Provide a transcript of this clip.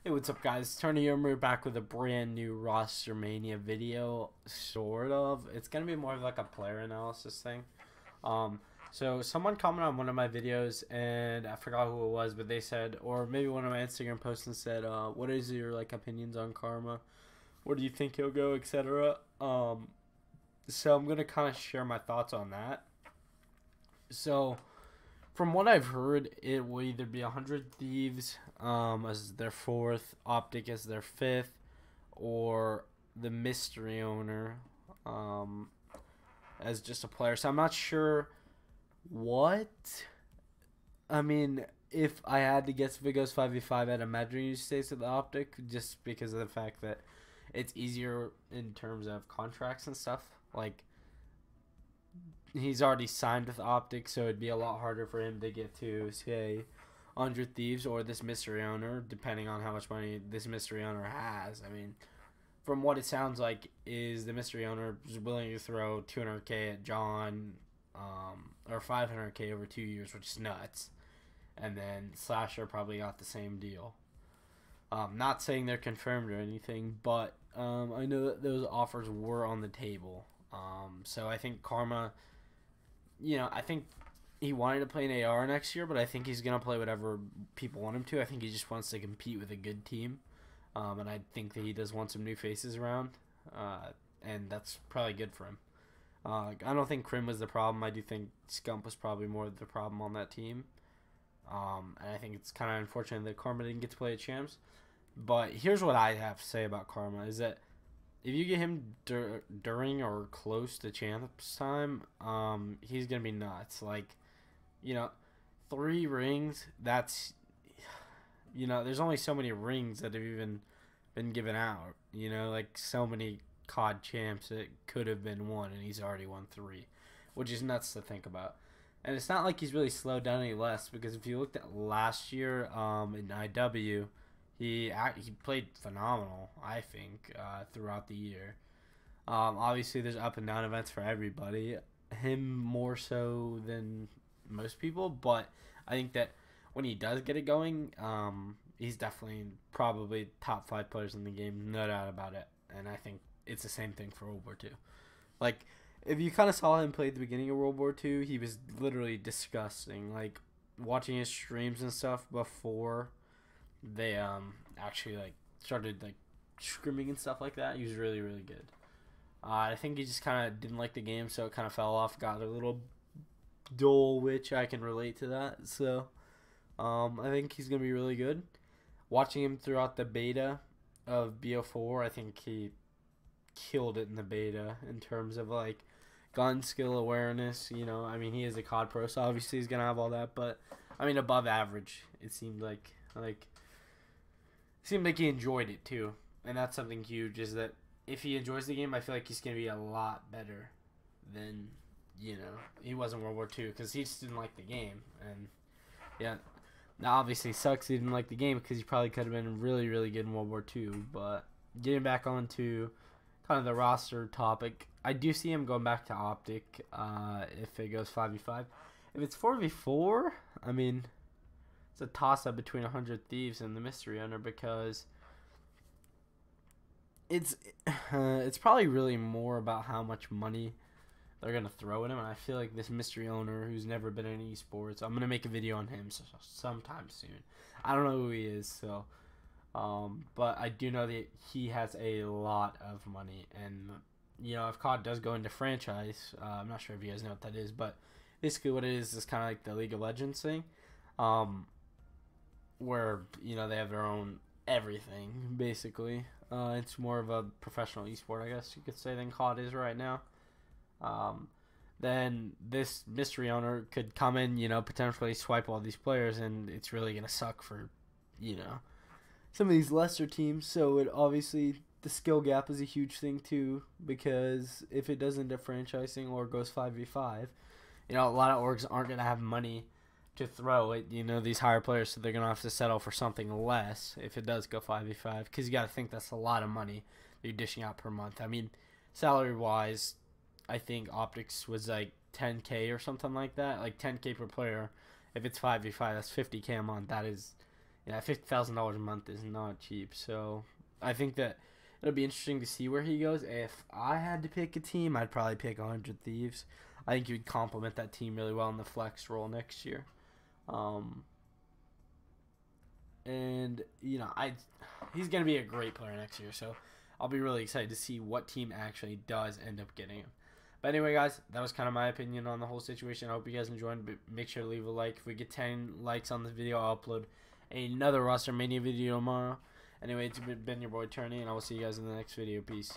Hey, what's up, guys? Tony here. We're back with a brand new roster Mania video, sort of. It's gonna be more of like a player analysis thing. Um, so someone commented on one of my videos, and I forgot who it was, but they said, or maybe one of my Instagram posts and said, "What is your like opinions on Karma? Where do you think he'll go, etc." So I'm gonna kind of share my thoughts on that. So from what I've heard, it will either be 100 Thieves as their fourth, Optic as their fifth, or the Mystery Owner um, as just a player. So I'm not sure what. I mean, if I had to guess if it goes 5v5, I'd imagine he stays at the Optic just because of the fact that it's easier in terms of contracts and stuff. Like, he's already signed with Optic, so it'd be a lot harder for him to get to, say, 100 Thieves or this Mystery Owner, depending on how much money this Mystery Owner has. I mean, from what it sounds like, is the Mystery Owner is willing to throw 200K at John, or 500K over 2 years, which is nuts. And then Slasher probably got the same deal. Not saying they're confirmed or anything, but I know that those offers were on the table. So I think Karma, I think he wanted to play an AR next year, but I think he's going to play whatever people want him to. I think he just wants to compete with a good team. And I think that he does want some new faces around. And that's probably good for him. I don't think Krim was the problem. I do think Scump was probably more the problem on that team. And I think it's kind of unfortunate that Karma didn't get to play at Champs. But here's what I have to say about Karma is that if you get him during or close to Champs time, he's going to be nuts. Like, 3 rings, that's, there's only so many rings that have even been given out. Like so many COD Champs that could have been won, and he's already won 3, which is nuts to think about. And it's not like he's really slowed down any less, because if you looked at last year in IW, he played phenomenal, I think, throughout the year. Obviously, there's up and down events for everybody. Him more so than most people, but I think that when he does get it going, he's definitely probably top 5 players in the game, no doubt about it. And I think it's the same thing for World War II. Like, if you kind of saw him play at the beginning of World War II, he was literally disgusting. Like, watching his streams and stuff before they actually like started like scrimming and stuff like that, he was really, really good. I think he just kind of didn't like the game, so it kind of fell off, got a little dull, which I can relate to that. So I think he's gonna be really good. Watching him throughout the beta of BO4, I think he killed it in the beta in terms of like gun skill awareness. I mean, he is a COD pro, so obviously he's gonna have all that, but I mean, above average. It seemed like he enjoyed it too, and that's something huge. Is that if he enjoys the game, I feel like he's gonna be a lot better than he was in World War II, because he just didn't like the game. And yeah, now obviously sucks he didn't like the game, because he probably could have been really, really good in World War II. But getting back onto kind of the roster topic, I do see him going back to Optic if it goes 5v5. If it's 4v4, I mean, it's a toss-up between 100 Thieves and the Mystery Owner, because it's probably really more about how much money they're going to throw at him. And I feel like this Mystery Owner, who's never been in esports, I'm going to make a video on him sometime soon. I don't know who he is, so but I do know that he has a lot of money. And if COD does go into franchise, I'm not sure if you guys know what that is, but basically what it is kind of like the League of Legends thing, where they have their own everything basically. It's more of a professional esport, I guess you could say, than COD is right now. Then this Mystery Owner could come in, potentially swipe all these players, and it's really gonna suck for some of these lesser teams. So it obviously, the skill gap is a huge thing too, because if it does end up franchising or goes 5v5, a lot of orgs aren't gonna have money to throw at these higher players, so they're gonna have to settle for something less if it does go 5v5, because you got to think that's a lot of money you're dishing out per month. I mean, salary wise, I think Optics was like 10K or something like that, like 10K per player. If it's 5v5, that's 50K a month. That is Yeah, $50,000 a month is not cheap. So I think that it'll be interesting to see where he goes. If I had to pick a team, I'd probably pick 100 Thieves. I think he would complement that team really well in the flex role next year. And he's gonna be a great player next year. So I'll be really excited to see what team actually does end up getting him. But anyway, guys, that was kind of my opinion on the whole situation. I hope you guys enjoyed. But make sure to leave a like. If we get 10 likes on this video, I'll upload another roster mania video tomorrow. Anyway, it's been your boy Turney, and I will see you guys in the next video. Peace.